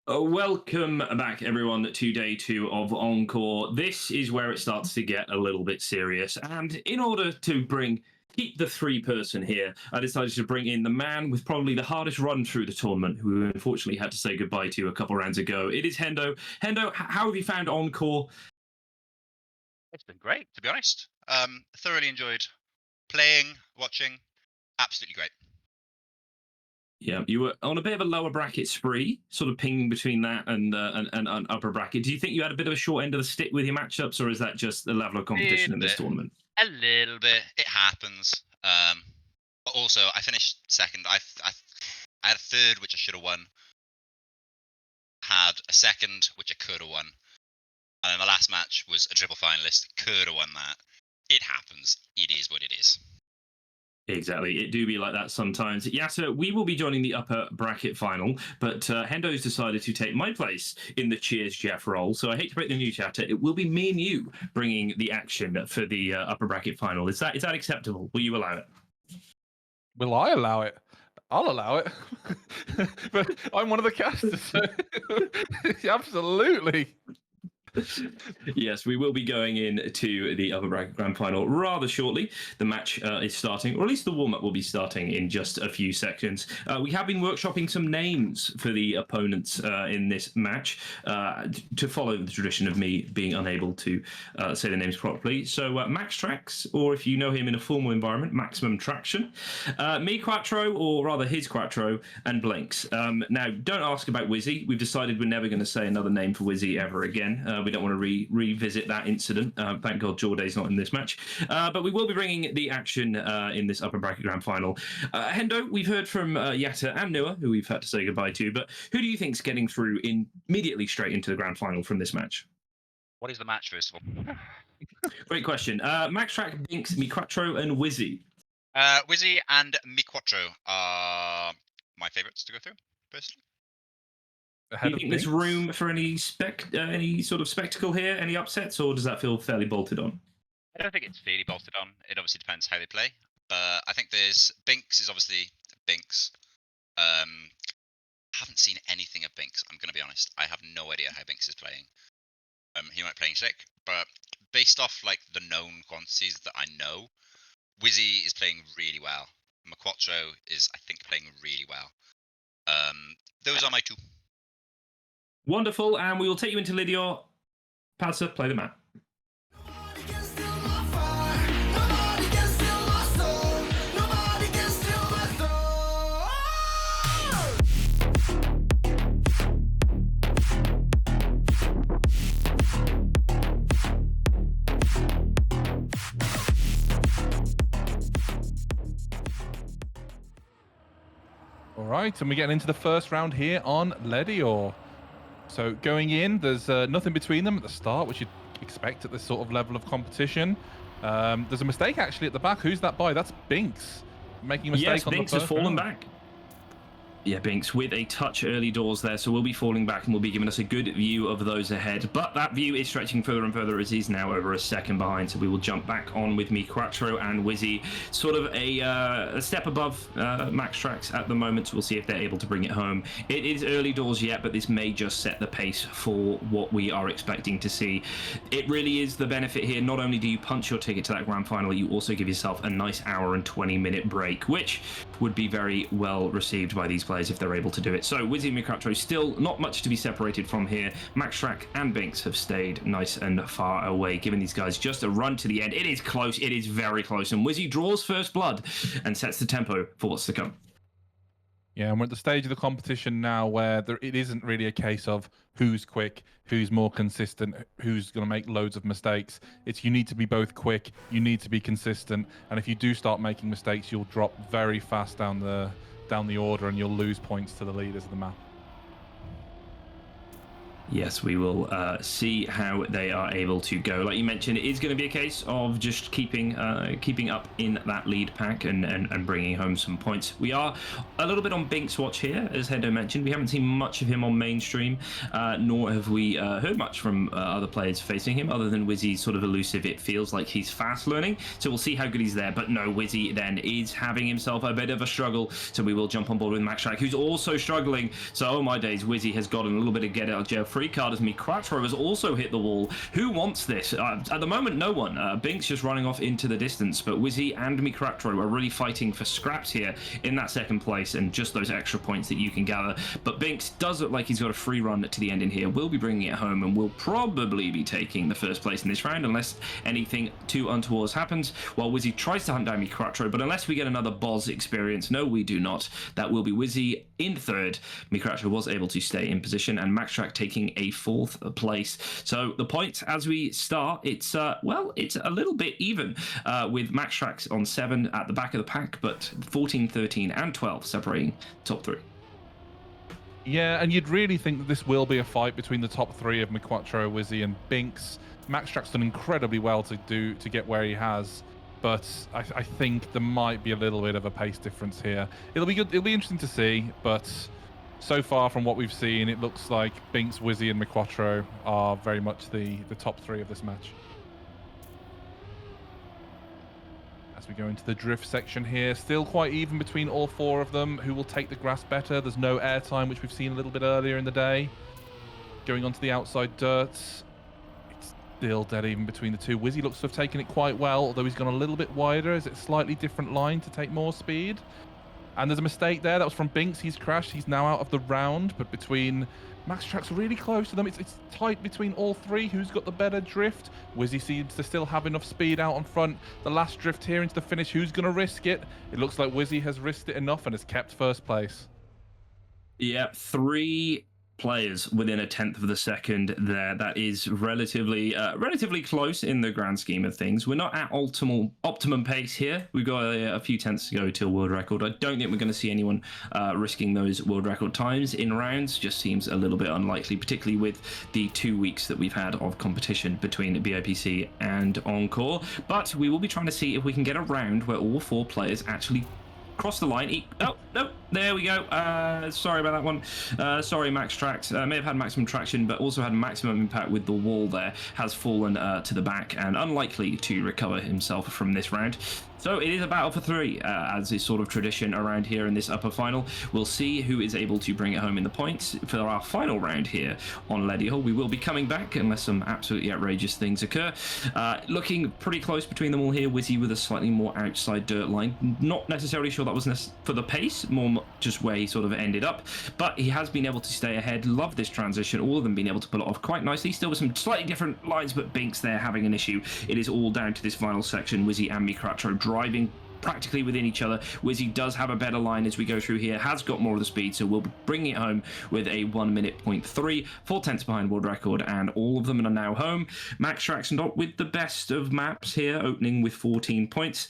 Welcome back, everyone, to day two of Encore. This is where it starts to get a little bit serious. And in order to keep the three-person here, I decided to bring in the man with probably the hardest run through the tournament, who we unfortunately had to say goodbye to a couple rounds ago. It is Hendo. Hendo, how have you found Encore? It's been great, to be honest. Thoroughly enjoyed playing, watching. Absolutely great. Yeah, you were on a bit of a lower bracket spree, sort of pinging between that and upper bracket. Do you think you had a bit of a short end of the stick with your matchups, or is that just the level of competition Little in this bit, tournament? a little bit. It happens. But also, I finished second. I had a third, which I should have won. Had a second, which I could have won. And then the last match was a triple finalist. Could have won that. It happens. It is what it is. Exactly. It do be like that sometimes. Yasa, we will be joining the upper bracket final, but Hendo's decided to take my place in the Cheers Jeff role. So I hate to break the news, chatter. It will be me and you bringing the action for the upper bracket final. Is that acceptable? Will you allow it? Will I allow it? I'll allow it. But I'm one of the casters, so absolutely. Yes, we will be going into the upper bracket grand final rather shortly. The match is starting, or at least the warm-up will be starting in just a few seconds. We have been workshopping some names for the opponents in this match to follow the tradition of me being unable to say the names properly. So Maxtrak, or if you know him in a formal environment, Maximum Traction, MiQuatro, or rather his Quattro, and Binkss. Now, don't ask about Whizzy. We've decided we're never going to say another name for Whizzy ever again. We don't want to revisit that incident. Thank God Jorday's not in this match. But we will be bringing the action in this upper bracket grand final. Hendo, we've heard from Yatta and Noah, who we've had to say goodbye to, but who do you think's getting through immediately straight into the grand final from this match? What is the match, first of all? Great question. Maxtrak, Binkss, MiQuatro, and Whizzy. Whizzy and MiQuatro are my favourites to go through, personally. Do you think there's room for any sort of spectacle here, any upsets, or does that feel fairly bolted on? I don't think it's fairly bolted on. It obviously depends how they play. But I think there's Binkss is obviously Binkss. I haven't seen anything of Binkss. I'm going to be honest. I have no idea how Binkss is playing. He might be playing sick, but based off like the known quantities that I know, Whizzy is playing really well. MiQuatro is, I think, playing really well. Those are my two. Wonderful, and we will take you into Lydia. Padsa, play the map. All right, and we're getting into the first round here on Ledior. So going in, there's nothing between them at the start, which you'd expect at this sort of level of competition. There's a mistake actually at the back. Who's that by? That's Binkss making a mistake yes, on Binkss the has first fallen round. back. Yeah, Binkss with a touch early doors there, so we'll be falling back and we'll be giving us a good view of those ahead. But that view is stretching further and further as he's now over a second behind, so we will jump back on with MiQuatro and Whizzy. Sort of a step above Maxtrak at the moment, so we'll see if they're able to bring it home. It is early doors yet, but this may just set the pace for what we are expecting to see. It really is the benefit here. Not only do you punch your ticket to that grand final, you also give yourself a nice hour and 20-minute break, which would be very well received by these players if they're able to do it. So Whizzy and MiQuatro still not much to be separated from here. Maxtrak and Binkss have stayed nice and far away, giving these guys just a run to the end. It is close. It is very close. And Whizzy draws first blood and sets the tempo for what's to come. Yeah, and we're at the stage of the competition now where it isn't really a case of who's quick, who's more consistent, who's going to make loads of mistakes. It's you need to be both quick, you need to be consistent, and if you do start making mistakes, you'll drop very fast down the order and you'll lose points to the leaders of the map. Yes, we will see how they are able to go. Like you mentioned, it is going to be a case of just keeping up in that lead pack and bringing home some points. We are a little bit on Binkss watch here, as Hendo mentioned. We haven't seen much of him on mainstream, nor have we heard much from other players facing him, other than Whizzy's sort of elusive. It feels like he's fast learning, so we'll see how good he's there. But no, Whizzy then is having himself a bit of a struggle, so we will jump on board with Maxtrak, who's also struggling. So, oh my days, Whizzy has gotten a little bit of get out of jail free card as MiQuatro has also hit the wall. Who wants this? At the moment, no one. Binkss just running off into the distance, but Whizzy and MiQuatro are really fighting for scraps here in that second place and just those extra points that you can gather. But Binkss does look like he's got a free run to the end in here. We'll be bringing it home and will probably be taking the first place in this round unless anything too untoward happens, while Whizzy tries to hunt down MiQuatro. But unless we get another Boz experience, no, we do not. That will be Whizzy in third. MiQuatro was able to stay in position, and Maxtrak taking a fourth place. So the points as we start, it's it's a little bit even with Maxtrak on 7 at the back of the pack, but 14, 13, and 12 separating top 3. Yeah, and you'd really think that this will be a fight between the top 3 of MiQuatro, Whizzy, and Binkss. Maxtrak's done incredibly well to get where he has, but I think there might be a little bit of a pace difference here. It'll be good. It'll be interesting to see, but so far from what we've seen, it looks like Binkss, Whizzy, and MiQuatro are very much the top 3 of this match. As we go into the drift section here, still quite even between all 4 of them. Who will take the grass better? There's no airtime, which we've seen a little bit earlier in the day. Going onto the outside dirt, it's still dead even between the 2. Whizzy looks to have taken it quite well, although he's gone a little bit wider. Is it a slightly different line to take more speed? And there's a mistake there. That was from Binkss. He's crashed. He's now out of the round. But between Maxtrak's really close to them. It's tight between all 3. Who's got the better drift? Whizzy seems to still have enough speed out on front. The last drift here into the finish. Who's going to risk it? It looks like Whizzy has risked it enough and has kept first place. Yeah, 3 players within a tenth of the second there. That is relatively close in the grand scheme of things. We're not at optimum pace here. We've got a few tenths to go till world record. I don't think we're going to see anyone risking those world record times in rounds. Just seems a little bit unlikely, particularly with the 2 weeks that we've had of competition between BIPC and Encore. But we will be trying to see if we can get a round where all 4 players actually cross the line. Oh, no, there we go. Sorry about that one. Sorry, Maxtrak. May have had maximum traction, but also had maximum impact with the wall there. Has fallen to the back and unlikely to recover himself from this round. So it is a battle for 3, as is sort of tradition around here in this upper final. We'll see who is able to bring it home in the points for our final round here on Lady Hall. We will be coming back unless some absolutely outrageous things occur. Looking pretty close between them all here. Whizzy with a slightly more outside dirt line. Not necessarily sure that was for the pace, more just where he sort of ended up. But he has been able to stay ahead. Love this transition. All of them being able to pull it off quite nicely. Still with some slightly different lines, but Binkss there having an issue. It is all down to this final section. Whizzy and MiQuatro driving practically within each other. Whizzy does have a better line as we go through here, has got more of the speed, so we'll bring it home with a 1 minute point 3, 4 tenths behind world record, and all of them are now home. Maxtrak's not with the best of maps here, opening with 14 points,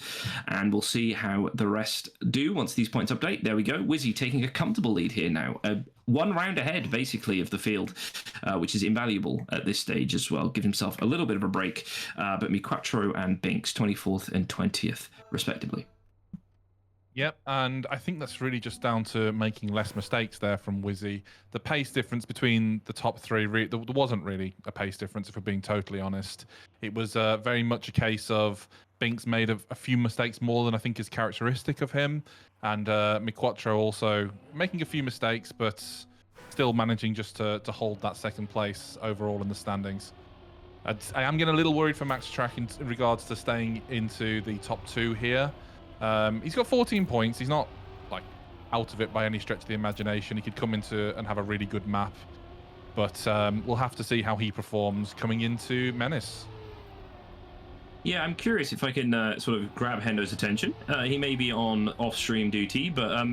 and we'll see how the rest do once these points update. There we go. Whizzy taking a comfortable lead here now. 1 round ahead, basically, of the field, which is invaluable at this stage as well. Give himself a little bit of a break. But MiQuatro and Binkss, 24th and 20th, respectively. Yep, and I think that's really just down to making less mistakes there from Whizzy. The pace difference between the top 3, there wasn't really a pace difference, if we're being totally honest. It was very much a case of Binkss made a few mistakes more than I think is characteristic of him, and MiQuatro also making a few mistakes, but still managing just to hold that second place overall in the standings. I am getting a little worried for Maxtrak in regards to staying into the top 2 here. He's got 14 points. He's not like out of it by any stretch of the imagination. He could come into and have a really good map, but we'll have to see how he performs coming into Menace. Yeah, I'm curious if I can sort of grab Hendo's attention. He may be on off-stream duty, but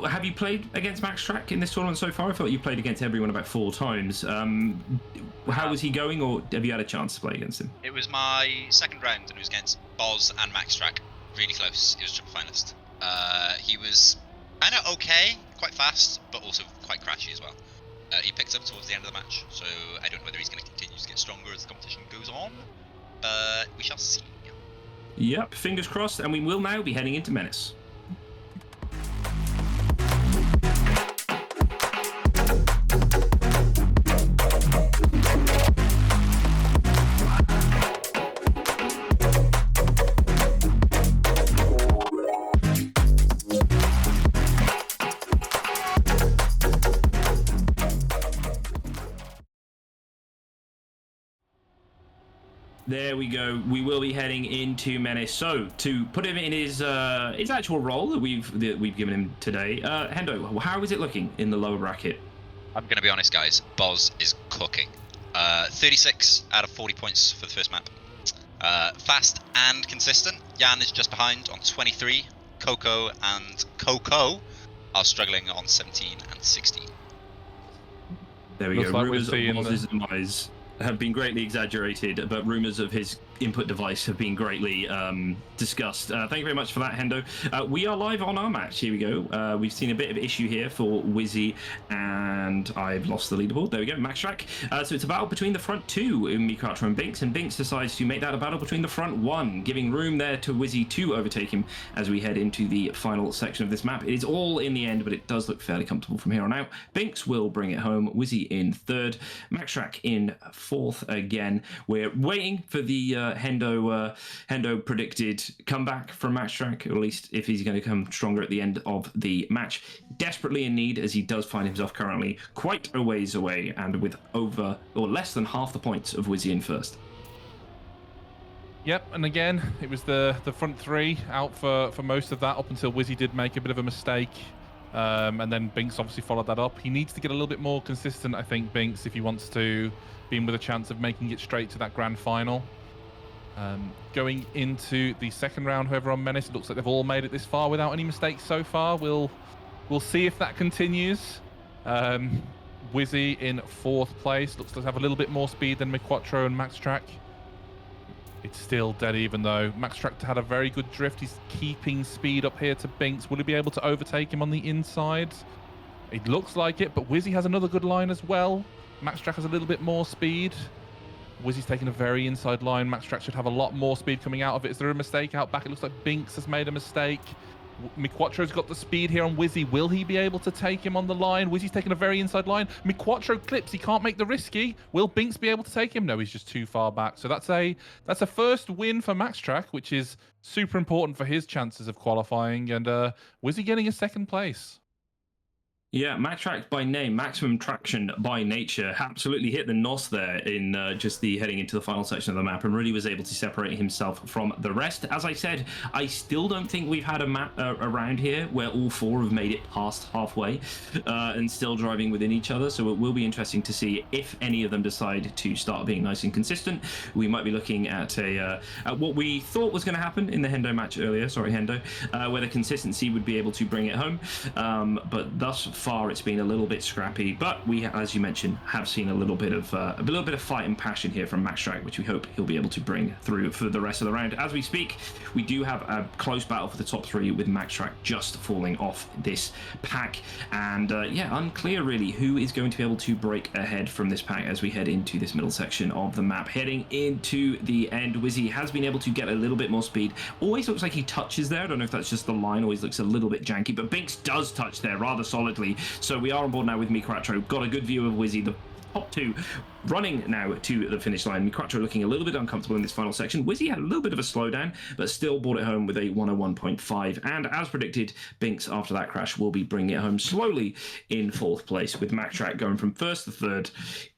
have you played against Maxtrak in this tournament so far? I feel like you played against everyone about 4 times. How was he going, or have you had a chance to play against him? It was my second round, and it was against Boz and Maxtrak. Really close. He was triple finalist. He was kind of okay, quite fast, but also quite crashy as well. He picked up towards the end of the match, so I don't know whether he's going to continue to get stronger as the competition goes on, but we shall see. Yep, fingers crossed, and we will now be heading into Menace. There we go. We will be heading into Menace. So to put him in his actual role that we've given him today, Hendo, how is it looking in the lower bracket? I'm going to be honest, guys. Boz is cooking. 36 out of 40 points for the first map. Fast and consistent. Jan is just behind on 23. Coco and Coco are struggling on 17 and 16. There we Looks go. like Rumors we're of Boz's demise have been greatly exaggerated, but rumors of his input device have been greatly discussed. Thank you very much for that, Hendo. We are live on our match. Here we go. We've seen a bit of issue here for Whizzy, and I've lost the leaderboard. There we go, Maxtrak. So it's a battle between the front two in MiQuatro and Binkss decides to make that a battle between the front one, giving room there to Whizzy to overtake him as we head into the final section of this map. It is all in the end, but it does look fairly comfortable from here on out. Binkss will bring it home. Whizzy in third. Maxtrak in fourth again. We're waiting for the Hendo predicted comeback from Maxtrak, or at least if he's going to come stronger at the end of the match. Desperately in need, as he does find himself currently quite a ways away and with over or less than half the points of Whizzy in first. Yep, and again, it was the front three out for most of that up until Whizzy did make a bit of a mistake. And then Binkss obviously followed that up. He needs to get a little bit more consistent, I think, Binkss, if he wants to be in with a chance of making it straight to that grand final. Going into the second round, whoever on Menace, it looks like they've all made it this far without any mistakes so far. We'll see if that continues. Whizzy in fourth place. Looks like they have a little bit more speed than MiQuatro and Maxtrak. It's still dead even though. Maxtrak had a very good drift. He's keeping speed up here to Binkss. Will he be able to overtake him on the inside? It looks like it, but Whizzy has another good line as well. Maxtrak has a little bit more speed. Whizzy's taking a very inside line. Maxtrak should have a lot more speed coming out of it. Is there a mistake out back? It looks like Binkss has made a mistake. MiQuatro's got the speed here on Whizzy. Will he be able to take him on the line? Whizzy's taking a very inside line. MiQuatro clips. He can't make the risky. Will Binkss be able to take him? No, he's just too far back. So that's a first win for Maxtrak, which is super important for his chances of qualifying. And Whizzy getting a second place. Yeah, Maxtrak by name, maximum traction by nature, absolutely hit the NOS there in just the heading into the final section of the map and really was able to separate himself from the rest. As I said, I still don't think we've had a map around here where all four have made it past halfway and still driving within each other. So it will be interesting to see if any of them decide to start being nice and consistent. We might be looking at at what we thought was going to happen in the Hendo match earlier, sorry Hendo, where the consistency would be able to bring it home. But thus far it's been a little bit scrappy, but we, as you mentioned, have seen a little bit of fight and passion here from Maxtrak, which we hope he'll be able to bring through for the rest of the round. As we speak, we do have a close battle for the top three with Maxtrak just falling off this pack, and yeah, unclear really who is going to be able to break ahead from this pack as we head into this middle section of the map. Heading into the end, Whizzy has been able to get a little bit more speed. Always looks like he touches there. I don't know if that's just the line, always looks a little bit janky, but Binkss does touch there rather solidly. So we are on board now with MiQuatro. Got a good view of Whizzy, the top two, running now to the finish line. MiQuatro looking a little bit uncomfortable in this final section. Whizzy had a little bit of a slowdown, but still brought it home with a 101.5. And as predicted, Binkss, after that crash, will be bringing it home slowly in fourth place, with Maxtrak going from first to third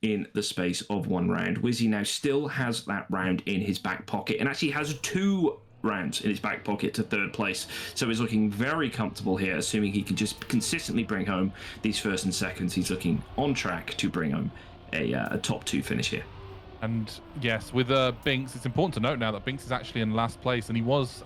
in the space of one round. Whizzy now still has that round in his back pocket and actually has two rounds in his back pocket to third place, so he's looking very comfortable here, assuming he can just consistently bring home these first and seconds. He's looking on track to bring home a top two finish here. And yes, with Binkss, it's important to note now that Binkss is actually in last place, and he was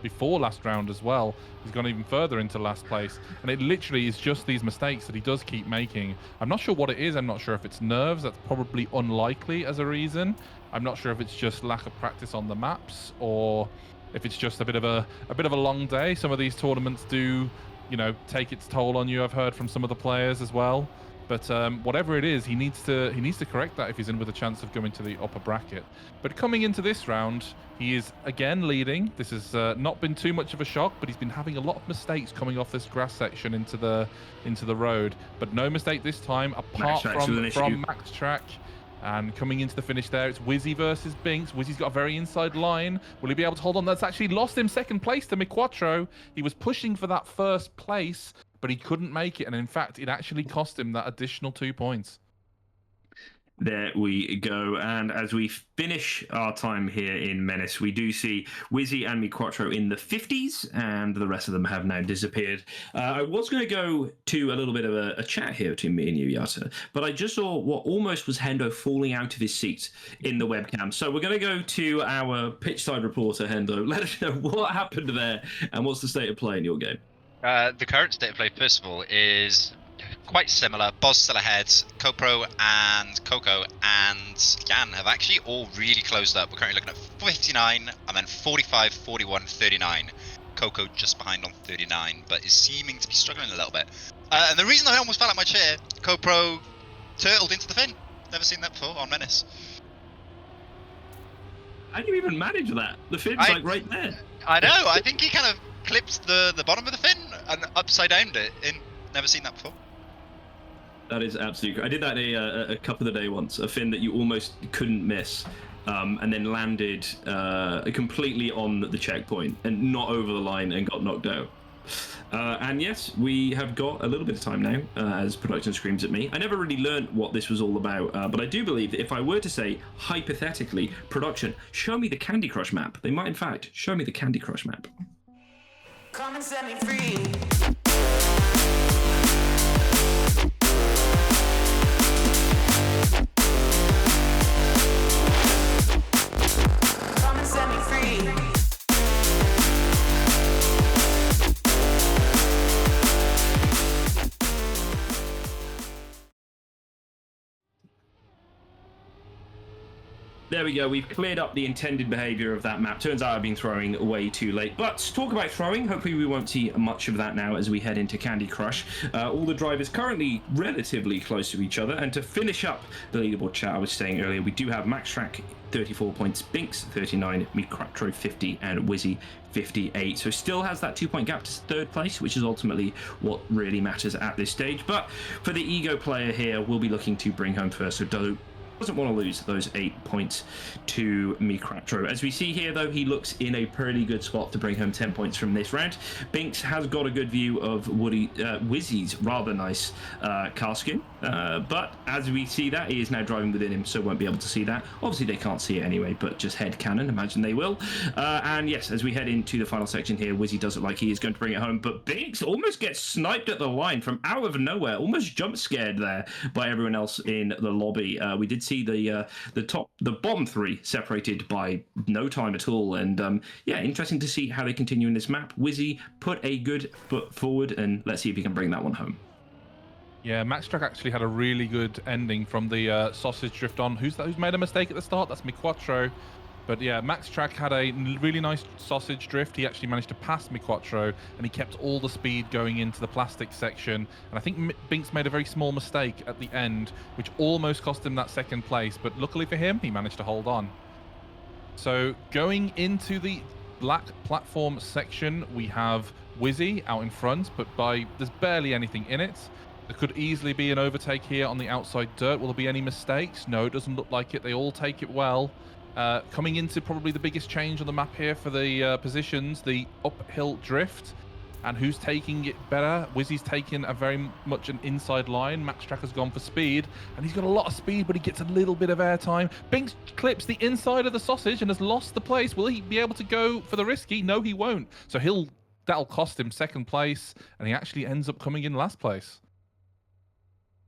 before last round as well. He's gone even further into last place, and it literally is just these mistakes that he does keep making. I'm not sure what it is. I'm not sure if it's nerves. That's probably unlikely as a reason. I'm not sure if it's just lack of practice on the maps, or if it's just a bit of a long day. Some of these tournaments do, you know, take its toll on you. I've heard from some of the players as well. But whatever it is, he needs to correct that if he's in with a chance of going to the upper bracket. But coming into this round, he is again leading. This has not been too much of a shock, but he's been having a lot of mistakes coming off this grass section into the road. But no mistake this time, apart from Maxtrak. And coming into the finish there, it's Whizzy versus Binkss. Whizzy's got a very inside line. Will he be able to hold on? That's actually lost him second place to MiQuatro. He was pushing for that first place, but he couldn't make it. And in fact, it actually cost him that additional 2 points. There we go. And as we finish our time here in Menace, we do see Whizzy and MiQuatro in the 50s, and the rest of them have now disappeared. I was going to go to a little bit of a chat here between me and you, Yata, but I just saw what almost was Hendo falling out of his seat in the webcam. So we're going to go to our pitchside reporter, Hendo. Let us know what happened there and what's the state of play in your game. The current state of play, first of all, is quite similar. Boz still ahead. Copro and Coco and Yan have actually all really closed up. We're currently looking at 59 and then 45, 41, 39. Coco just behind on 39, but is seeming to be struggling a little bit. And the reason I almost fell out my chair, Copro turtled into the fin. Never seen that before on Menace. How do you even manage that? The fin's like right there. I know. I think he kind of clipped the bottom of the fin and upside downed it in. Never seen that before. That is absolutely. I did that a cup of the day once. A fin that you almost couldn't miss, and then landed completely on the checkpoint and not over the line and got knocked out. And yes, we have got a little bit of time now as production screams at me. I never really learned what this was all about, but I do believe that if I were to say, hypothetically, production, show me the Candy Crush map, they might in fact show me the Candy Crush map. Come and set me free. Come and set me free. There we go. We've cleared up the intended behavior of that map. Turns out I've been throwing way too late. But talk about throwing. Hopefully we won't see much of that now as we head into Candy Crush. All the drivers currently relatively close to each other. And to finish up the leaderboard chat I was saying earlier, we do have Maxtrak 34 points, Binkss 39, MiQuatro 50, and Whizzy 58. So still has that 2-point gap to third place, which is ultimately what really matters at this stage. But for the ego player here, we'll be looking to bring home first. So doesn't want to lose those 8 points to MiQuatro. As we see here, though, he looks in a pretty good spot to bring home 10 points from this round. Binkss has got a good view of Whizzy's rather nice car skin, but as we see that, he is now driving within him, so won't be able to see that. Obviously, they can't see it anyway, but just head canon, imagine they will. And yes, as we head into the final section here, Whizzy does look like he is going to bring it home, but Binkss almost gets sniped at the line from out of nowhere, almost jump scared there by everyone else in the lobby. We did see the bottom three separated by no time at all, and yeah, interesting to see how they continue in this map. Whizzy put a good foot forward, and let's see if he can bring that one home. Yeah, Maxtrak actually had a really good ending from the sausage drift on. Who's made a mistake at the start? That's MiQuatro. But yeah, Maxtrak had a really nice sausage drift. He actually managed to pass MiQuatro, and he kept all the speed going into the plastic section. And I think Binkss made a very small mistake at the end, which almost cost him that second place. But luckily for him, he managed to hold on. So going into the black platform section, we have Whizzy out in front, but there's barely anything in it. There could easily be an overtake here on the outside dirt. Will there be any mistakes? No, it doesn't look like it. They all take it well. Coming into probably the biggest change on the map here for the positions, the uphill drift. And who's taking it better? Whizzy's taking a very much an inside line. Maxtrak has gone for speed, and he's got a lot of speed, but he gets a little bit of airtime. Binkss clips the inside of the sausage and has lost the place. Will he be able to go for the risky? No, he won't. So that'll cost him second place, and he actually ends up coming in last place.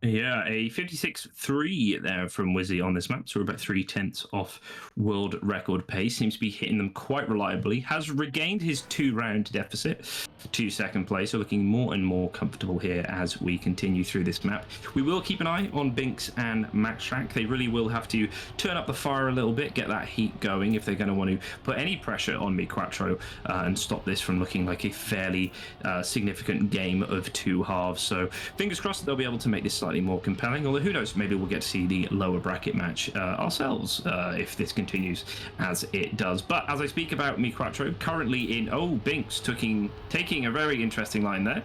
Yeah, a 56.3 there from Whizzy on this map, so we're about 0.3 off world record pace. Seems to be hitting them quite reliably. Has regained his 2-round deficit to second place, so looking more and more comfortable here as we continue through this map. We will keep an eye on Binkss and Maxtrak. They really will have to turn up the fire a little bit, get that heat going if they're going to want to put any pressure on MiQuatro and stop this from looking like a fairly significant game of two halves. So fingers crossed that they'll be able to make this slightly more compelling. Although who knows, maybe we'll get to see the lower bracket match ourselves if this continues as it does. But as I speak about MiQuatro, currently in Binkss taking a very interesting line there.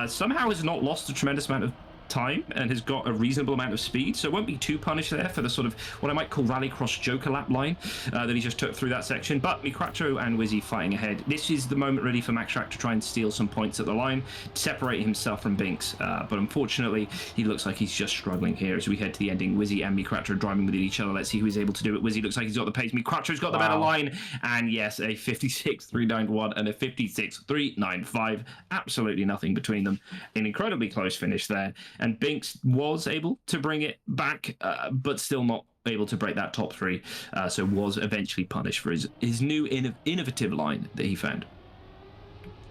Somehow has not lost a tremendous amount of time and has got a reasonable amount of speed, so it won't be too punished there for the sort of what I might call rallycross joker lap line that he just took through that section. But MiQuatro and Whizzy fighting ahead. This is the moment really for Maxtrak to try and steal some points at the line, separate himself from Binkss, but unfortunately he looks like he's just struggling here as we head to the ending. Whizzy and MiQuatro driving with each other. Let's see who is able to do it. Whizzy looks like he's got the pace. MiQuatro's got the better line, and yes, a 56.391 and a 56.395. Absolutely nothing between them. An incredibly close finish there. And Binkss was able to bring it back, but still not able to break that top three. So was eventually punished for his new innovative line that he found.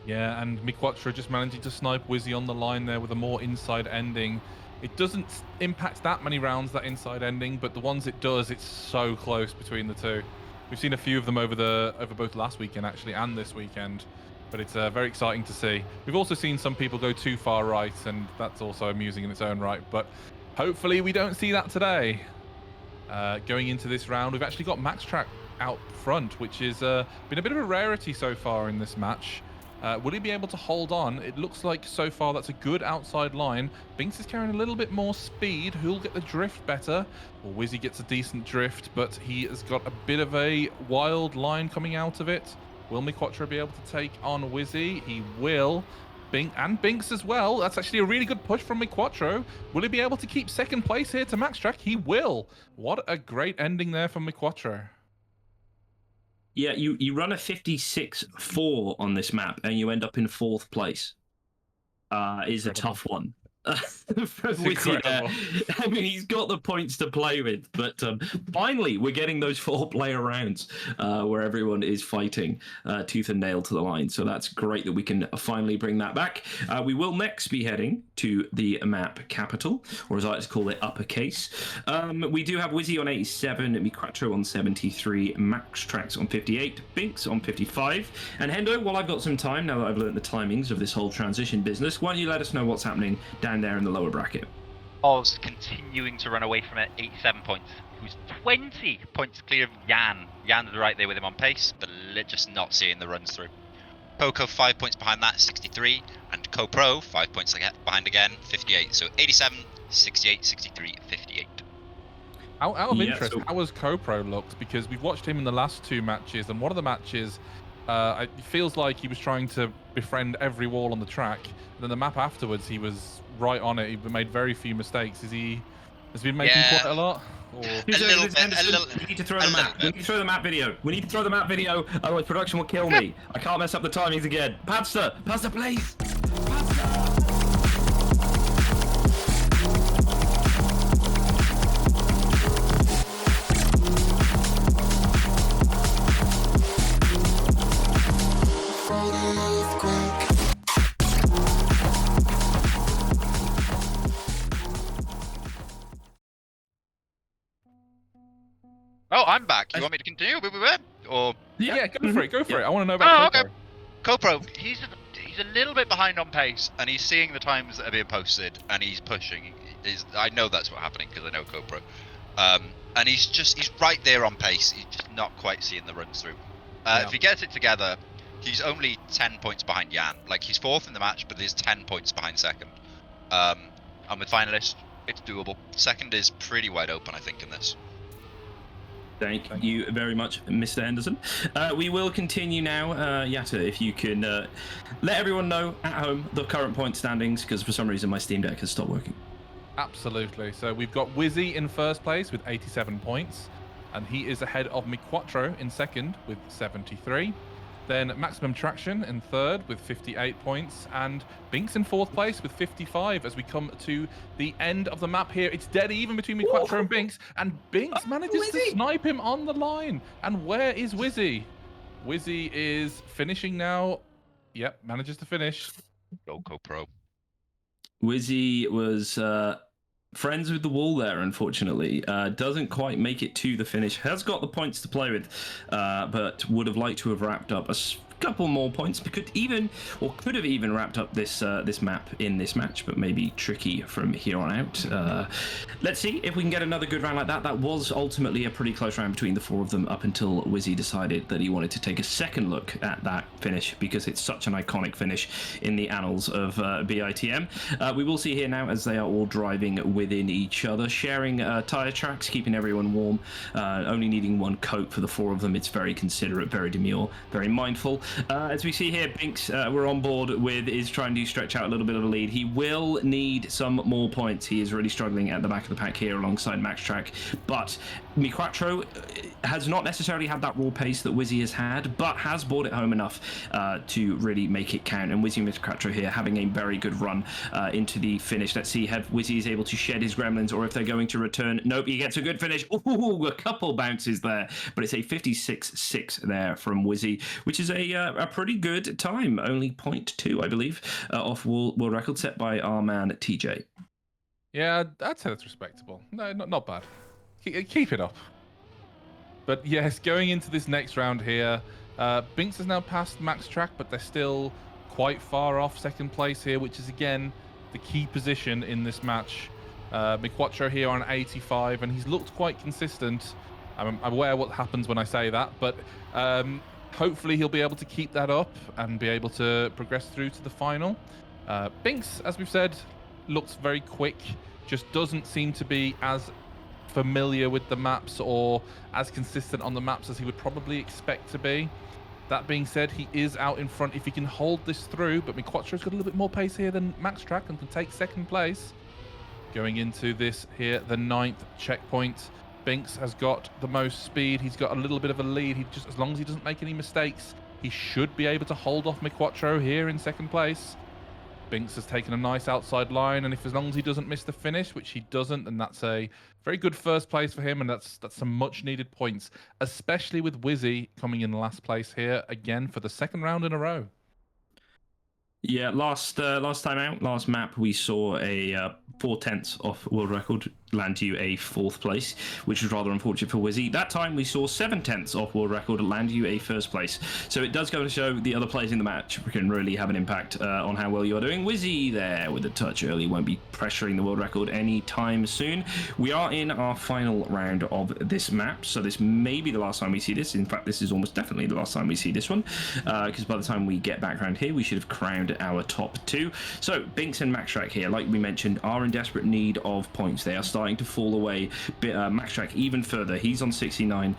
Yeah, and MiQuatro just managing to snipe Whizzy on the line there with a more inside ending. It doesn't impact that many rounds, that inside ending, but the ones it does, it's so close between the two. We've seen a few of them over both last weekend actually and this weekend. But it's very exciting to see. We've also seen some people go too far right, and that's also amusing in its own right. But hopefully we don't see that today. Going into this round, we've actually got Maxtrak out front, which has been a bit of a rarity so far in this match. Will he be able to hold on? It looks like so far that's a good outside line. Binkss is carrying a little bit more speed. Who'll get the drift better? Well, Whizzy gets a decent drift, but he has got a bit of a wild line coming out of it. Will MiQuatro be able to take on Whizzy? He will. Binkss as well. That's actually a really good push from MiQuatro. Will he be able to keep second place here to Maxtrak? He will. What a great ending there from MiQuatro. Yeah, you run a 56.4 on this map and you end up in 4th place. Is a tough one. Incredible. I mean, he's got the points to play with, but finally we're getting those 4-player rounds where everyone is fighting tooth and nail to the line. So that's great that we can finally bring that back. We will next be heading to the map capital, or as I like to call it, uppercase. We do have Whizzy on 87, MiQuatro on 73, Maxtrak on 58, Binkss on 55, and Hendo, while I've got some time now that I've learned the timings of this whole transition business, why don't you let us know what's happening down there in the lower bracket? Oz continuing to run away from it, 87 points. Who's 20 points clear of Jan. Jan's right there with him on pace, but just not seeing the runs through. Poco 5 points behind that, 63, and CoPro 5 points behind again, 58. So 87, 68, 63, 58. Out of interest, how has CoPro looked? Because we've watched him in the last 2 matches, and one of the matches, it feels like he was trying to befriend every wall on the track. And then the map afterwards, he was right on it. He made very few mistakes. Has he been making quite a lot? Or... We need to throw the map. We need to throw the map video. We need to throw the map video, otherwise production will kill me. I can't mess up the timings again. Padster, please. Oh, I'm back. You want me to continue? Or yeah, go for it. Go for it. I want to know about CoPro. Okay. CoPro, he's a little bit behind on pace, and he's seeing the times that are being posted, and he's pushing. I know that's what's happening because I know CoPro. And he's right there on pace. He's just not quite seeing the runs through. If he gets it together, he's only 10 points behind Jan. Like, he's 4th in the match, but the's 10 points behind 2nd. And with finalists, it's doable. 2nd is pretty wide open, I think, in this. Thank you very much, Mr. Henderson. We will continue now. Yatta, if you can let everyone know at home the current point standings, because for some reason my Steam Deck has stopped working. Absolutely. So we've got Whizzy in 1st place with 87 points, and he is ahead of MiQuatro in 2nd with 73. Then Maximum Traction in 3rd with 58 points, and Binkss in 4th place with 55. As we come to the end of the map here, it's dead even between MiQuatro and Binkss, and Binkss manages to snipe him on the line. And where is Whizzy? Whizzy is finishing now. Yep, manages to finish. Go CoPro. Whizzy was friends with the wall there, unfortunately. Doesn't quite make it to the finish. Has got the points to play with, but would have liked to have wrapped up couple more points. We could even, or could have even wrapped up this this map in this match, but maybe tricky from here on out. Let's see if we can get another good round like that. That was ultimately a pretty close round between the four of them up until Whizzy decided that he wanted to take a second look at that finish because it's such an iconic finish in the annals of BITM. We will see here now as they are all driving within each other, sharing tyre tracks, keeping everyone warm, only needing one coat for the four of them. It's very considerate, very demure, very mindful. As we see here, Binkss, we're on board with, is trying to stretch out a little bit of a lead. He will need some more points. He is really struggling at the back of the pack here alongside Maxtrak, but MiQuatro has not necessarily had that raw pace that Whizzy has had, but has brought it home enough to really make it count. And Whizzy and MiQuatro here having a very good run into the finish. Let's see if Whizzy is able to shed his gremlins or if they're going to return. Nope, he gets a good finish. Ooh, a couple bounces there, but it's a 56.6 there from Whizzy, which is a pretty good time. Only 0.2, I believe, off world record set by our man TJ. Yeah, I'd say that's respectable. No, not bad. Keep it up. But yes, going into this next round here, Binkss has now passed Maxtrak, but they're still quite far off second place here, which is again the key position in this match. MiQuatro here on 85, and he's looked quite consistent. I'm aware what happens when I say that, but hopefully he'll be able to keep that up and be able to progress through to the final. Binkss, as we've said, looks very quick, just doesn't seem to be as familiar with the maps or as consistent on the maps as he would probably expect to be. That being said, he is out in front if he can hold this through, but MiQuatro's got a little bit more pace here than Maxtrak and can take second place. Going into this here, the 9th checkpoint, Binkss has got the most speed. He's got a little bit of a lead. He just, as long as he doesn't make any mistakes, he should be able to hold off MiQuatro here in second place. Binkss has taken a nice outside line, and if as long as he doesn't miss the finish, which he doesn't, then that's a very good first place for him, and that's some much needed points, especially with Whizzy coming in last place here again for the second round in a row. Yeah, last time out, last map, we saw a 4/10 off world record land you a 4th place, which was rather unfortunate for Whizzy. That time we saw 7/10 off world record land you a 1st place. So it does go to show the other players in the match can really have an impact on how well you're doing. Whizzy there with a touch early, won't be pressuring the world record anytime soon. We are in our final round of this map, so this may be the last time we see this. In fact, this is almost definitely the last time we see this one, because by the time we get back around here, we should have crowned our top 2. So Binkss and Maxtrak here, like we mentioned, are in desperate need of points. They are starting to fall away. Maxtrak even further. He's on 69.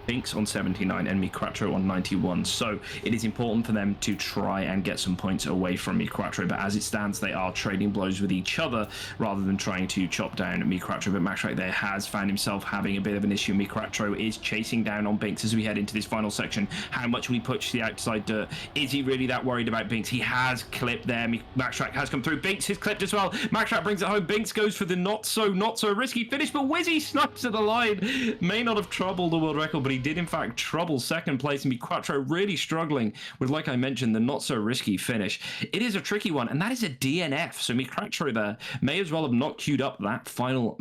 Binkss on 79 and MiQuatro on 91. So it is important for them to try and get some points away from MiQuatro, but as it stands, they are trading blows with each other rather than trying to chop down MiQuatro. But Maxtrak there has found himself having a bit of an issue. MiQuatro is chasing down on Binkss as we head into this final section. How much will he push the outside dirt? Is he really that worried about Binkss? He has clipped there. Maxtrak has come through. Binkss is clipped as well. Maxtrak brings it home. Binkss goes for the not so risky finish, but Whizzy snipes at the line. May not have troubled the world record, but he did in fact trouble second place, and MiQuatro really struggling with, like I mentioned, the not so risky finish. It is a tricky one, and that is a DNF. So MiQuatro there may as well have not queued up that final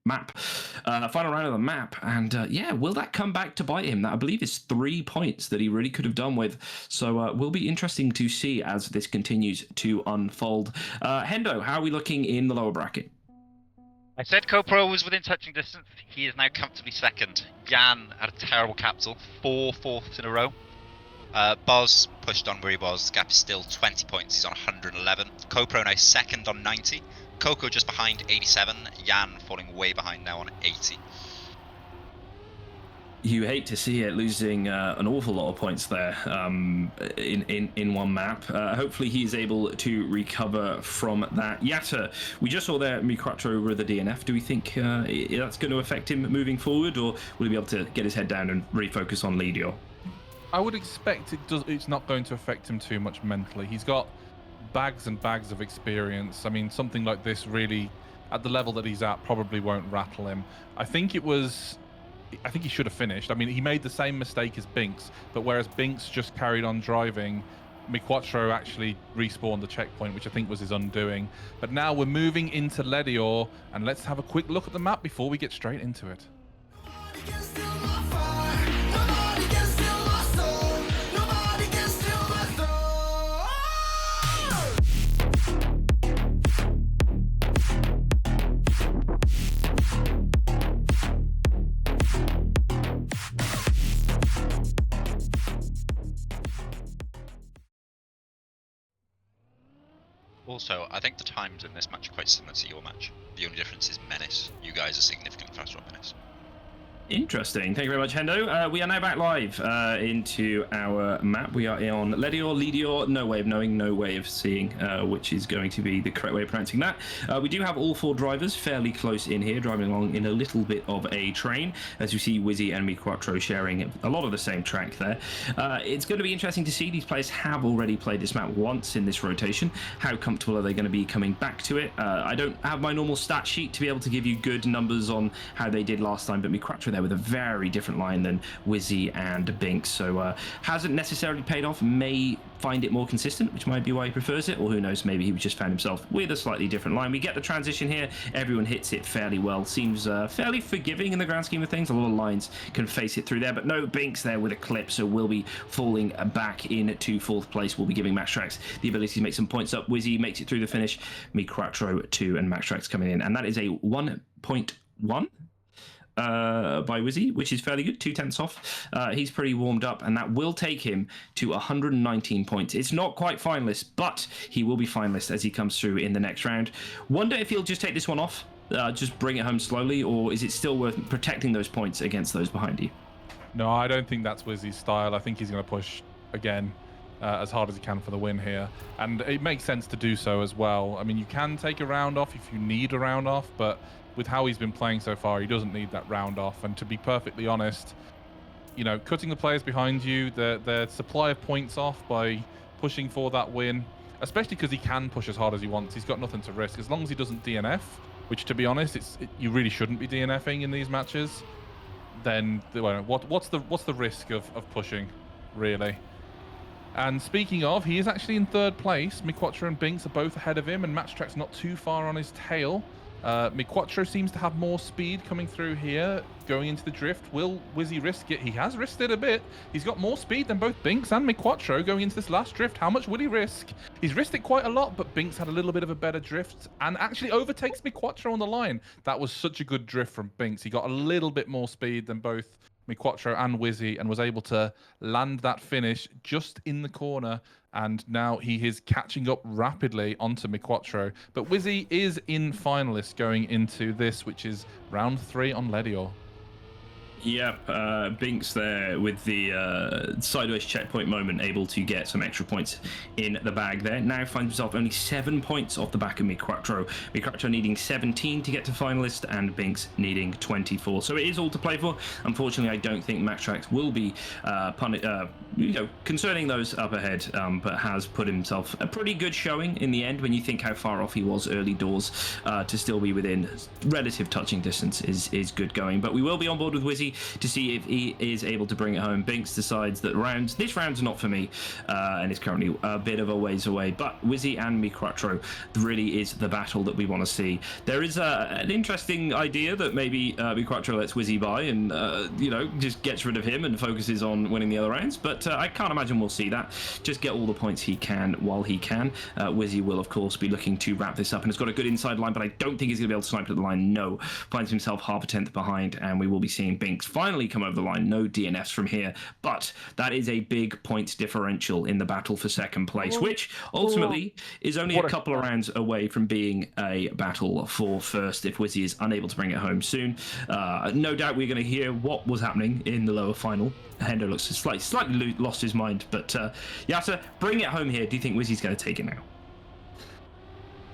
final round of the map, and yeah, will that come back to bite him? That I believe is 3 points that he really could have done with. So will be interesting to see as this continues to unfold. Hendo, how are we looking in the lower bracket? I said CoPro was within touching distance. He is now comfortably second. Jan had a terrible capital, 4 fourths in a row. Boz pushed on where he was. The gap is still 20 points. He's on 111. CoPro now second on 90. Coco just behind 87. Jan falling way behind now on 80. You hate to see it, losing an awful lot of points there in one map. Hopefully he's able to recover from that. Yatta, we just saw there MiQuatro with a DNF. Do we think that's going to affect him moving forward, or will he be able to get his head down and refocus on Leadio? I would expect it's not going to affect him too much mentally. He's got bags and bags of experience. I mean, something like this really, at the level that he's at, probably won't rattle him. I think he should have finished. I mean, he made the same mistake as Binkss, but whereas Binkss just carried on driving, MiQuatro actually respawned the checkpoint, which I think was his undoing. But now we're moving into Ledior, and let's have a quick look at the map before we get straight into it. Nobody can steal my fire. Nobody can steal my soul. Nobody can steal comparable. So I think the times in this match are quite similar to your match. The only difference is Menace. You guys are significantly faster on Menace. Interesting. Thank you very much, Hendo. We are now back live into our map. We are on Ledior. No way of knowing, no way of seeing which is going to be the correct way of pronouncing that. We do have all 4 drivers fairly close in here, driving along in a little bit of a train. As you see, Whizzy and MiQuatro sharing a lot of the same track there. It's going to be interesting to see. These players have already played this map once in this rotation. How comfortable are they going to be coming back to it? I don't have my normal stat sheet to be able to give you good numbers on how they did last time, but MiQuatro there with a very different line than Whizzy and Binkss, so hasn't necessarily paid off. May find it more consistent, which might be why he prefers it, or who knows, maybe he just found himself with a slightly different line. We get the transition here, everyone hits it fairly well, seems fairly forgiving in the grand scheme of things. A lot of lines can face it through there, but no, Binkss there with a clip, so we'll be falling back into 4th place. We'll be giving Maxtrak the ability to make some points up. Whizzy makes it through the finish, MiQuatro 2 and Maxtrak's coming in, and that is a 1.1 by Whizzy, which is fairly good, 2/10 off. He's pretty warmed up, and that will take him to 119 points. It's not quite finalist, but he will be finalist as he comes through in the next round. Wonder if he'll just take this one off, just bring it home slowly, or is it still worth protecting those points against those behind you? No, I don't think that's Whizzy's style. I think he's going to push again as hard as he can for the win here. And it makes sense to do so as well. I mean, you can take a round off if you need a round off, but with how he's been playing so far, he doesn't need that round off. And to be perfectly honest, you know, cutting the players behind you, their supply of points off by pushing for that win, especially because he can push as hard as he wants. He's got nothing to risk. As long as he doesn't DNF, which to be honest, you really shouldn't be DNFing in these matches, then well, what's the risk of pushing, really? And speaking of, he is actually in 3rd place. MiQuatro and Binkss are both ahead of him, and Maxtrak's not too far on his tail. MiQuatro seems to have more speed coming through here, going into the drift. Will Whizzy risk it? He has risked it a bit. He's got more speed than both Binkss and MiQuatro going into this last drift. How much will he risk? He's risked it quite a lot, but Binkss had a little bit of a better drift and actually overtakes MiQuatro on the line. That was such a good drift from Binkss. He got a little bit more speed than both MiQuatro and Whizzy and was able to land that finish just in the corner, and now he is catching up rapidly onto MiQuatro. But Whizzy is in finalists going into this, which is round 3 on Ledior. Yep, Binkss there with the sideways checkpoint moment, able to get some extra points in the bag there. Now finds himself only 7 points off the back of MiQuatro. MiQuatro needing 17 to get to finalist, and Binkss needing 24. So it is all to play for. Unfortunately, I don't think Maxtrak will be concerning those up ahead, but has put himself a pretty good showing in the end. When you think how far off he was early doors, to still be within relative touching distance is good going. But we will be on board with Whizzy to see if he is able to bring it home. Binkss decides that this round's not for me, and is currently a bit of a ways away. But Whizzy and MiQuatro really is the battle that we want to see. There is an interesting idea that maybe MiQuatro lets Whizzy by and just gets rid of him and focuses on winning the other rounds. But I can't imagine we'll see that. Just get all the points he can while he can. Whizzy will of course be looking to wrap this up, and has got a good inside line, but I don't think he's going to be able to snipe at the line. No, finds himself half a tenth behind, and we will be seeing Binkss finally come over the line. No DNFs from here, but that is a big points differential in the battle for 2nd place, which ultimately is only a couple of rounds away from being a battle for 1st if Whizzy is unable to bring it home soon. No doubt we're going to hear what was happening in the lower final. Hendo looks slightly lost his mind, but Yasa, bring it home here. Do you think Whizzy's going to take it now?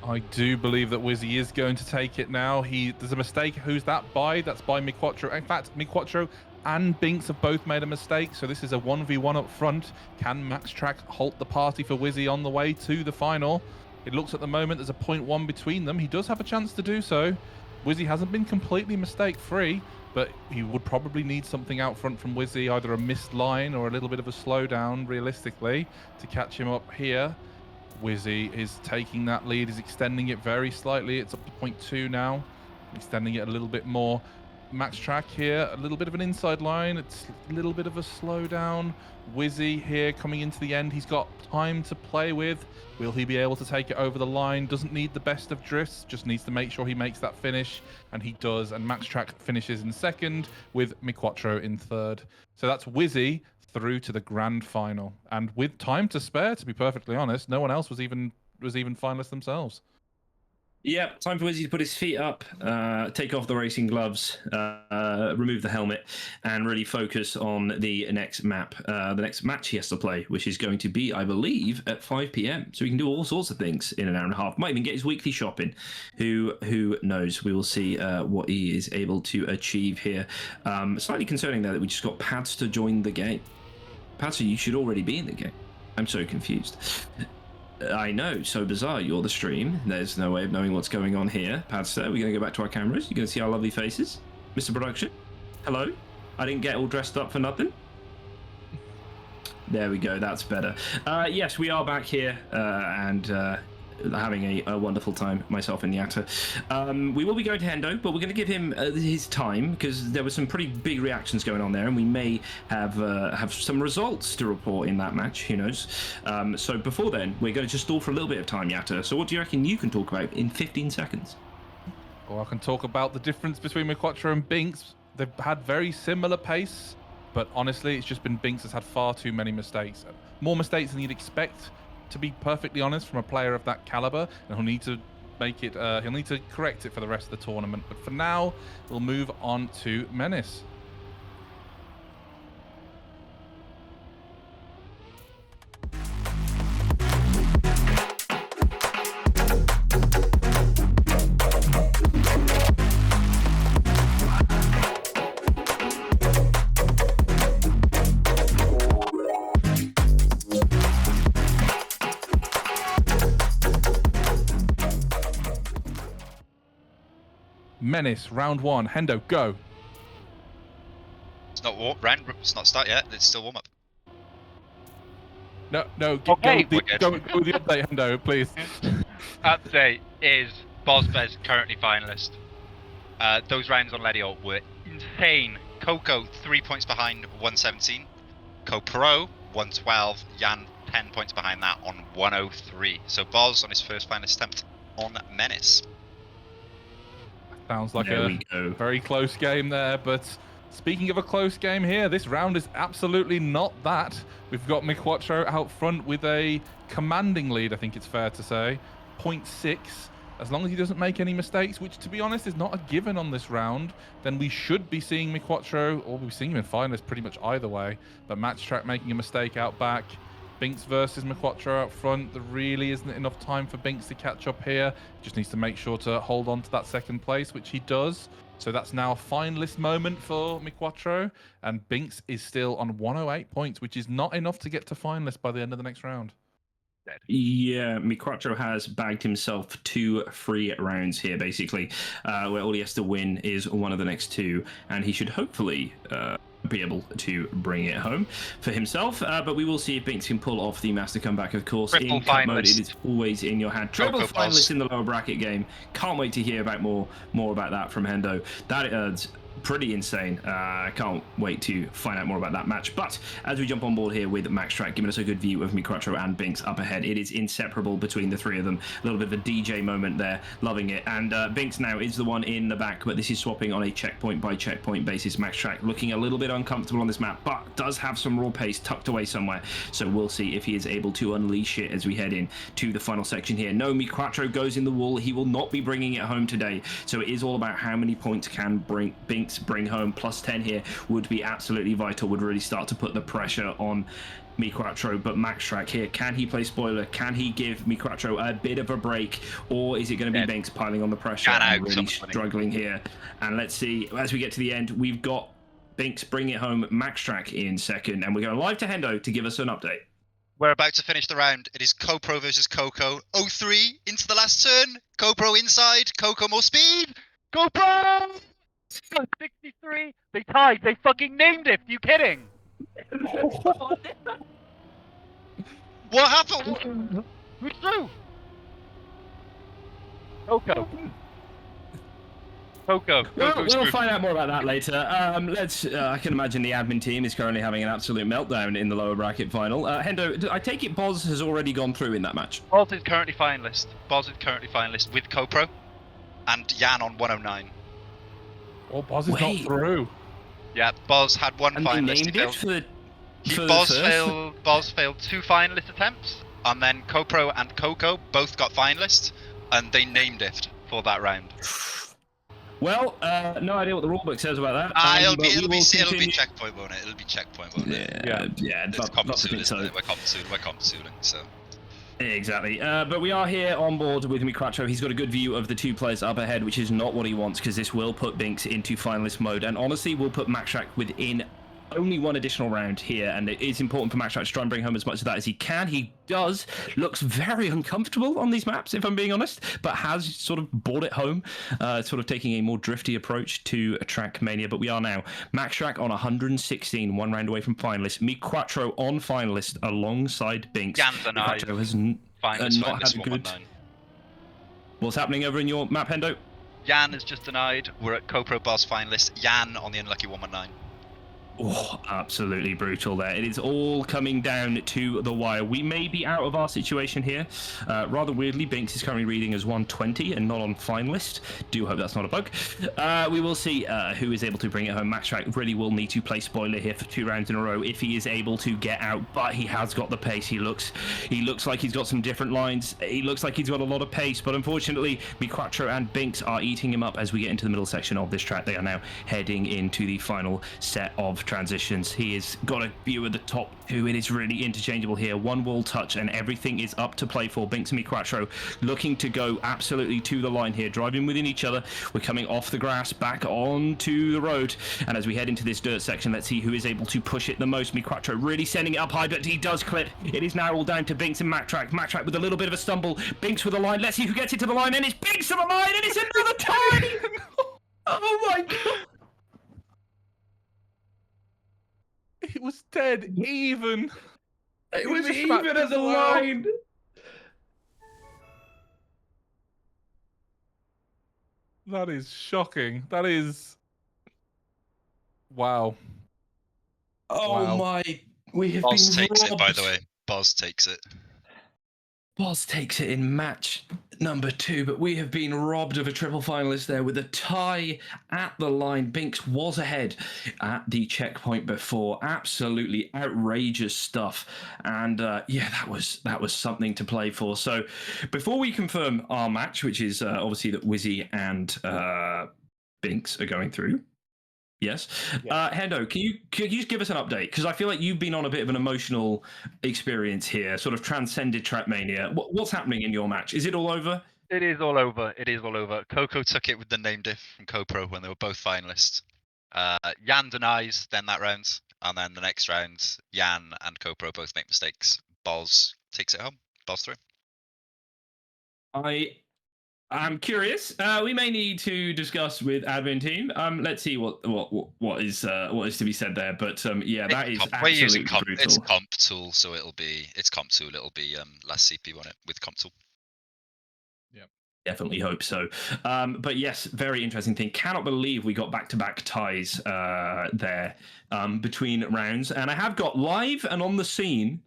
I do believe that Whizzy is going to take it now. There's a mistake. Who's that by? That's by MiQuatro. In fact, MiQuatro and Binkss have both made a mistake, so this is a 1v1 up front. Can Maxtrak halt the party for Whizzy on the way to the final? It looks at the moment there's a 0.1 between them. He does have a chance to do so. Whizzy hasn't been completely mistake-free, but he would probably need something out front from Whizzy, either a missed line or a little bit of a slowdown, realistically, to catch him up here. Whizzy is taking that lead, is extending it very slightly. It's up to 0.2 now, extending it a little bit more. Maxtrak here, a little bit of an inside line. It's a little bit of a slowdown. Whizzy here coming into the end. He's got time to play with. Will he be able to take it over the line? Doesn't need the best of drifts, just needs to make sure he makes that finish, and he does. And Maxtrak finishes in 2nd with MiQuatro in 3rd. So that's Whizzy through to the grand final, and with time to spare, to be perfectly honest. No one else was even was even finalists themselves. Yeah, time for Whizzy to put his feet up, take off the racing gloves, remove the helmet, and really focus on the next map, the next match he has to play, which is going to be, I believe, at 5 p.m. So he can do all sorts of things in an hour and a half. Might even get his weekly shopping. Who knows? We will see what he is able to achieve here. Slightly concerning, though, that we just got Pads to join the game. Pads, you should already be in the game. I'm so confused. I know, so bizarre. You're the stream. There's no way of knowing what's going on here. Padster, we're going to go back to our cameras. You're going to see our lovely faces. Mr. Production, hello. I didn't get all dressed up for nothing. There we go. That's better. Yes, we are back here and having a wonderful time, myself and Yatta. We will be going to Hendo, but we're going to give him his time because there were some pretty big reactions going on there, and we may have some results to report in that match. Who knows? So before then, we're going to just stall for a little bit of time, Yatta. So what do you reckon you can talk about in 15 seconds? Or I can talk about the difference between MiQuatro and Binkss. They've had very similar pace, but honestly, it's just been Binkss has had far too many mistakes. More mistakes than you'd expect, to be perfectly honest, from a player of that caliber, and he'll need to make it. He'll need to correct it for the rest of the tournament. But for now, we'll move on to Menace. Menace, round one. Hendo, go. It's not it's not start yet. It's still warm up. No, Okay, go with the update, Hendo, please. Update is Bozbez currently finalist. Those rounds on Ledio were insane. Coco 3 points behind 117. Co-Pro 112. Jan 10 points behind that on 103. So Boz on his first finalist attempt on Menace. Sounds like There we a go. very close game there, but speaking of a close game here, this round is absolutely not that. We've got MiQuatro out front with a commanding lead, I think it's fair to say. 0.6. As long as he doesn't make any mistakes, which to be honest is not a given on this round, then we should be seeing MiQuatro, or we've seen him in finalists pretty much either way. But Maxtrak making a mistake out back. Binkss versus MiQuatro out front. There really isn't enough time for Binkss to catch up here. Just needs to make sure to hold on to that second place, which he does. So that's now a finalist moment for MiQuatro. And Binkss is still on 108 points, which is not enough to get to finalist by the end of the next round. Yeah, MiQuatro has bagged himself 2 free rounds here, basically, where all he has to win is one of the next 2, and he should hopefully be able to bring it home for himself. But we will see if Binkss can pull off the master comeback, of course. Triple in cup mode, finalist. it is always in your hand. Triple Coco finalist Boss. in the lower bracket game. Can't wait to hear about more about that from Hendo. That is pretty insane. I can't wait to find out more about that match. But as we jump on board here with Maxtrak, giving us a good view of MiQuatro and Binkss up ahead, it is inseparable between the three of them. A little bit of a DJ moment there, loving it. And Binkss now is the one in the back, but this is swapping on a checkpoint by checkpoint basis. Maxtrak looking a little bit uncomfortable on this map, but does have some raw pace tucked away somewhere. So we'll see if he is able to unleash it as we head in to the final section here. No, MiQuatro goes in the wall. He will not be bringing it home today. So it is all about how many points can Binkss bring home. Plus 10 here would be absolutely vital, would really start to put the pressure on MiQuatro. But Maxtrak here, can he play spoiler? Can he give MiQuatro a bit of a break, or is it going to be Binkss piling on the pressure and really struggling here? And let's see, as we get to the end, we've got Binkss bring it home, Maxtrak in second, and we're going live to Hendo to give us an update. We're about to finish the round. It is Co-Pro versus Coco. 03 into the last turn. Co-Pro inside. Coco more speed. GoPro! 63. They tied. They fucking named it. You kidding? What happened? Who's through? Coco. We'll find out more about that later. I can imagine the admin team is currently having an absolute meltdown in the lower bracket final. Hendo, I take it Boz has already gone through in that match. Boz is currently finalist. With Co-Pro and Jan on 109. Oh, Boz is not through. Yeah, Boz had one And they finalist. named it for the Boz first? Boz failed 2 finalist attempts. And then CoPro and Coco both got finalists, and they named it for that round. Well, no idea what the rulebook says about that. It'll but be we it'll be will it'll be continue. checkpoint, won't it? It'll be checkpoint, won't it? Yeah, It's love to ComTool, think isn't so. it? We're ComTooling, so. Exactly. But we are here on board with MiQuatro. He's got a good view of the two players up ahead, which is not what he wants, because this will put Binkss into finalist mode. And honestly, we'll put Maxtrak within only one additional round here. And it is important for Maxtrak to try and bring home as much of that as he can. He looks very uncomfortable on these maps, if I'm being honest, but has sort of brought it home, sort of taking a more drifty approach to Trackmania. But we are now Maxtrak on 116, one round away from finalists. MiQuatro on finalist alongside Binkss. Jan's an eye. MiQuatro has Finalist, not had a good. 119. What's happening over in your map, Hendo? Jan is just denied. We're at CoPro Boss finalist. Jan on the unlucky 119. Oh, absolutely brutal there. It is all coming down to the wire. We may be out of our situation here. Rather weirdly, Binkss is currently reading as 120 and not on finalist. Do hope that's not a bug. We will see who is able to bring it home. Maxtrak really will need to play spoiler here for 2 rounds in a row if he is able to get out, but he has got the pace. He looks like he's got some different lines. He looks like he's got a lot of pace, but unfortunately, MiQuatro and Binkss are eating him up as we get into the middle section of this track. They are now heading into the final set of transitions. He has got a view of the top 2. It is really interchangeable here. One wall touch and everything is up to play for. Binkss and MiQuatro looking to go absolutely to the line here, driving within each other. We're coming off the grass back onto the road, and as we head into this dirt section, let's see who is able to push it the most. MiQuatro really sending it up high, but he does clip. It is now all down to Binkss and Maxtrak. Maxtrak with a little bit of a stumble. Binkss with the line. Let's see who gets it to the line, and it's Binkss to the line, and it's another tie. Oh my god. It was dead even. It was This match even at as the well. line. That is shocking. That is. Wow. Oh Wow. my. We have Boz been takes robbed. it, by the way. Boz takes it. Boz takes it in match number 2, but we have been robbed of a triple finalist there with a tie at the line. Binkss was ahead at the checkpoint before. Absolutely outrageous stuff, and yeah, that was something to play for. So, before we confirm our match, which is obviously that Whizzy and Binkss are going through. Yes. Hendo, can you just give us an update? Because I feel like you've been on a bit of an emotional experience here, sort of transcended Trackmania. What's happening in your match? Is it all over? It is all over. It is all over. Coco took it with the name diff from CoPro when they were both finalists. Jan denies then that round, and then the next round, Jan and CoPro both make mistakes. Boz takes it home. Boz through. I'm curious. We may need to discuss with admin team. Let's see what is to be said there. But yeah, that is We're using absolutely brutal. it's comp tool, so it'll be less CP on it with comp tool. Definitely hope so. But yes, very interesting thing. Cannot believe we got back-to-back ties there between rounds. And I have got live and on the scene,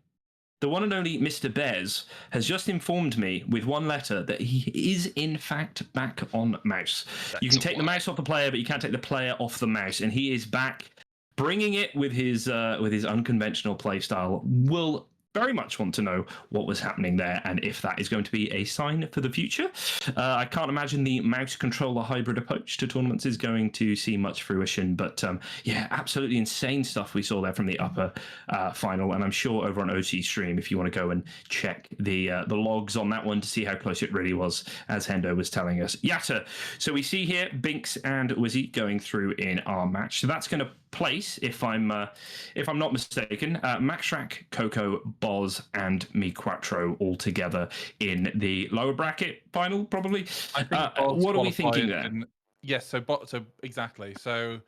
the one and only Mr. Bez has just informed me with one letter that he is in fact back on mouse. You can take the mouse off the player, but you can't take the player off the mouse. And he is back, bringing it with his unconventional play style. Will very much want to know what was happening there and if that is going to be a sign for the future. I can't imagine the mouse controller hybrid approach to tournaments is going to see much fruition, but yeah, absolutely insane stuff we saw there from the upper final, and I'm sure over on OC stream, if you want to go and check the logs on that one to see how close it really was, as Hendo was telling us. Yatta. So we see here Binkss and Whizzy going through in our match. So that's going to place, if I'm not mistaken, Maxtrak, Coco, Boz, and MiQuatro all together in the lower bracket final, probably. I think Boz what are we thinking there? Yes, so exactly. So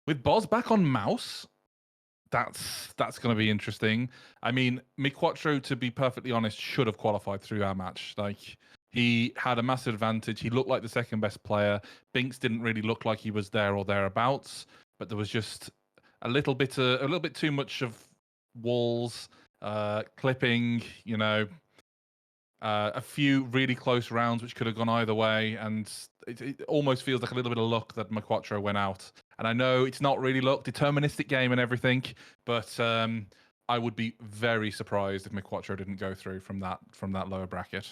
with Boz back on mouse, that's going to be interesting. I mean, MiQuatro, to be perfectly honest, should have qualified through our match. Like, he had a massive advantage. He looked like the second best player. Binkss didn't really look like he was there or thereabouts, but there was just a little bit too much of walls, clipping, a few really close rounds which could have gone either way, and it almost feels like a little bit of luck that MiQuatro went out. And I know it's not really luck, deterministic game and everything, but I would be very surprised if MiQuatro didn't go through from that lower bracket.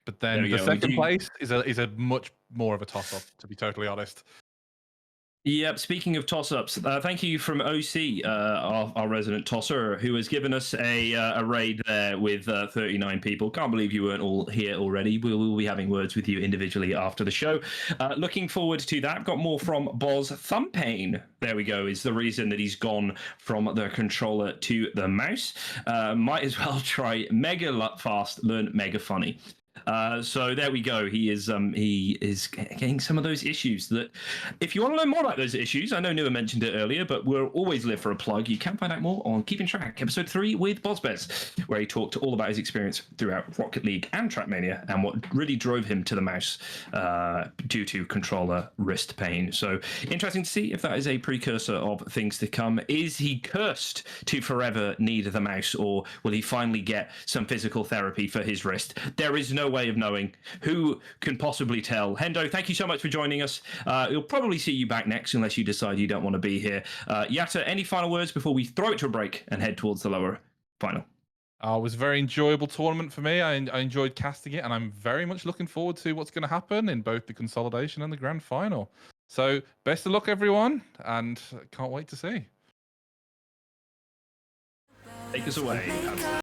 But There then we the go. second place is a much more of a toss-up, to be totally honest. Yep. Speaking of toss-ups, thank you from OC, our resident tosser, who has given us a raid there with 39 people. Can't believe you weren't all here already. We'll be having words with you individually after the show. Looking forward to that. Got more from Boz. Thumb pain. There we go. Is the reason that he's gone from the controller to the mouse. Might as well try mega fast, learn mega funny. So there we go. He is getting some of those issues that, if you want to learn more about those issues, I know Noah mentioned it earlier, but we'll always live for a plug. You can find out more on Keeping Track, episode 3 with Bozbez, where he talked all about his experience throughout Rocket League and Trackmania and what really drove him to the mouse due to controller wrist pain. So interesting to see if that is a precursor of things to come. Is he cursed to forever need the mouse, or will he finally get some physical therapy for his wrist? There is no way of knowing. Who can possibly tell? Hendo, thank you so much for joining us. We'll probably see you back next unless you decide you don't want to be here. Yatta, any final words before we throw it to a break and head towards the lower final? It was a very enjoyable tournament for me. I enjoyed casting it, and I'm very much looking forward to what's going to happen in both the consolidation and the grand final. So best of luck, everyone, and can't wait to see. Take us away.